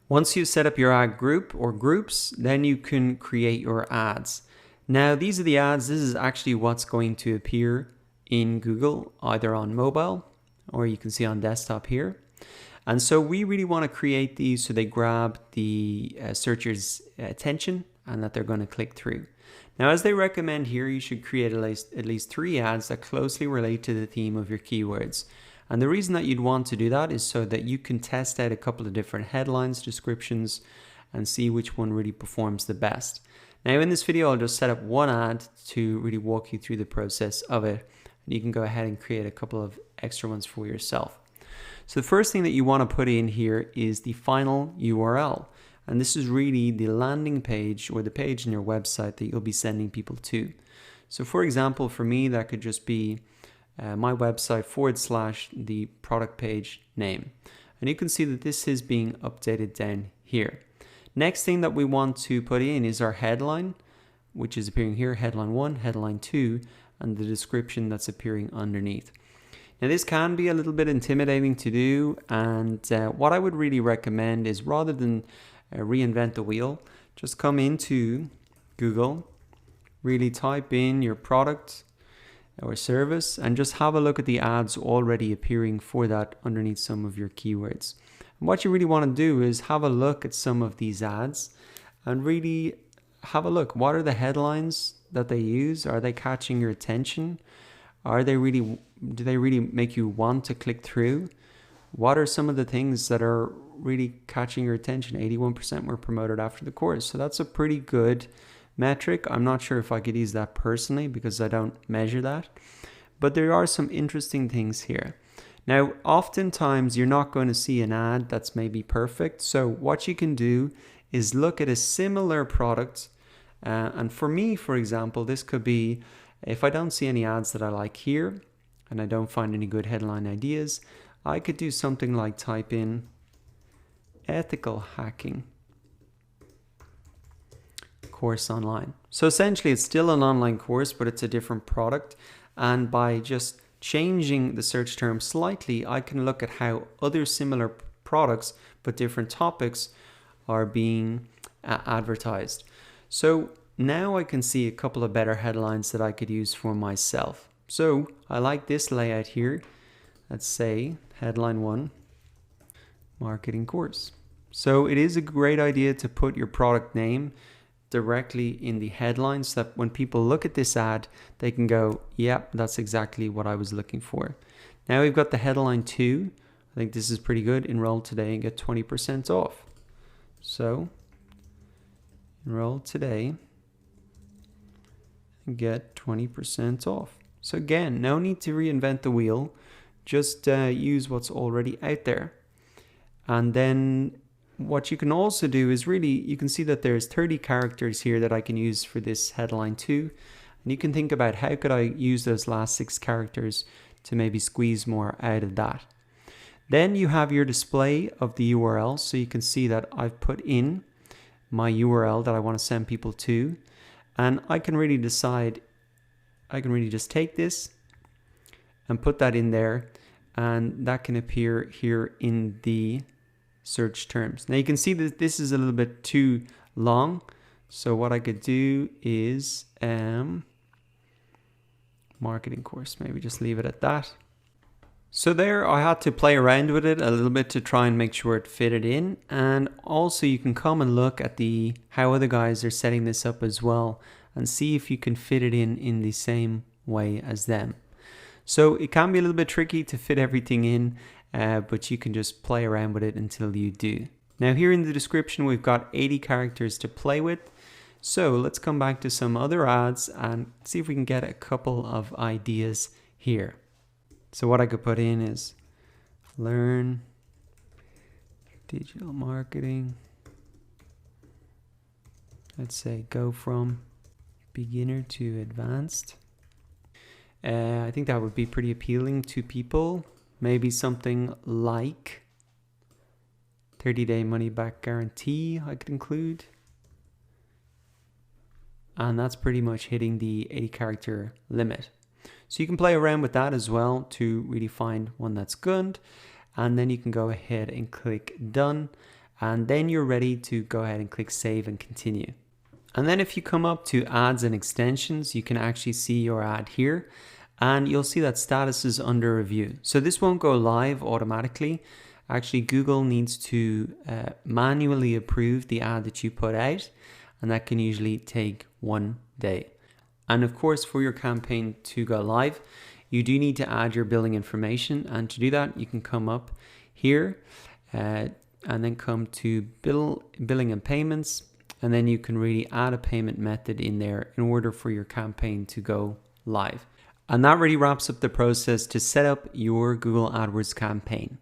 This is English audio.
Once you've set up your ad group or groups, then you can create your ads. Now, these are the ads. This is actually what's going to appear in Google, either on mobile or you can see on desktop here. And so we really want to create these so they grab the searcher's attention and that they're going to click through. Now, as they recommend here, you should create at least 3 ads that closely relate to the theme of your keywords. And the reason that you'd want to do that is so that you can test out a couple of different headlines, descriptions, and see which one really performs the best. Now, in this video, I'll just set up one ad to really walk you through the process of it. And you can go ahead and create a couple of extra ones for yourself. So the first thing that you want to put in here is the final URL. And this is really the landing page or the page in your website that you'll be sending people to. So for example, for me, that could just be my website / the product page name. And you can see that this is being updated down here. Next thing that we want to put in is our headline, which is appearing here, headline 1, headline 2, and the description that's appearing underneath. Now this can be a little bit intimidating to do, and what I would really recommend is rather than reinvent the wheel, just come into Google, really type in your product or service and just have a look at the ads already appearing for that underneath some of your keywords. And what you really want to do is have a look at some of these ads and really have a look. What are the headlines that they use? Are they catching your attention? Do they really make you want to click through? What are some of the things that are really catching your attention? 81% were promoted after the course. So that's a pretty good metric. I'm not sure if I could use that personally because I don't measure that, but there are some interesting things here. Now, oftentimes you're not going to see an ad that's maybe perfect. So what you can do is look at a similar product. And for me, for example, this could be, if I don't see any ads that I like here and I don't find any good headline ideas, I could do something like type in ethical hacking course online. So essentially it's still an online course, but it's a different product. And by just changing the search term slightly, I can look at how other similar products, but different topics, are being advertised. So now I can see a couple of better headlines that I could use for myself. So I like this layout here. Let's say headline 1, marketing course. So it is a great idea to put your product name directly in the headline so that when people look at this ad, they can go, yep, that's exactly what I was looking for. Now we've got the headline 2. I think this is pretty good. Enroll today and get 20% off. So enroll today and get 20% off. So again, no need to reinvent the wheel. Just use what's already out there. And then what you can also do is really, you can see that there's 30 characters here that I can use for this headline 2. And you can think about how could I use those last 6 characters to maybe squeeze more out of that. Then you have your display of the URL. So you can see that I've put in my URL that I want to send people to. And I can really decide, I can really just take this and put that in there. And that can appear here in the search terms. Now you can see that this is a little bit too long. So what I could do is marketing course, maybe just leave it at that. So there I had to play around with it a little bit to try and make sure it fitted in. And also you can come and look at how other guys are setting this up as well and see if you can fit it in the same way as them. So it can be a little bit tricky to fit everything in, but you can just play around with it until you do. Now here in the description, we've got 80 characters to play with. So let's come back to some other ads and see if we can get a couple of ideas here. So what I could put in is learn digital marketing. Let's say go from beginner to advanced. I think that would be pretty appealing to people. Maybe something like 30-day money back guarantee I could include. And that's pretty much hitting the 80 character limit. So you can play around with that as well to really find one that's good. And then you can go ahead and click done. And then you're ready to go ahead and click save and continue. And then if you come up to ads and extensions, you can actually see your ad here, and you'll see that status is under review. So this won't go live automatically. Actually, Google needs to manually approve the ad that you put out, and that can usually take 1 day. And of course, for your campaign to go live, you do need to add your billing information. And to do that, you can come up here and then come to billing and payments. And then you can really add a payment method in there in order for your campaign to go live. And that really wraps up the process to set up your Google AdWords campaign.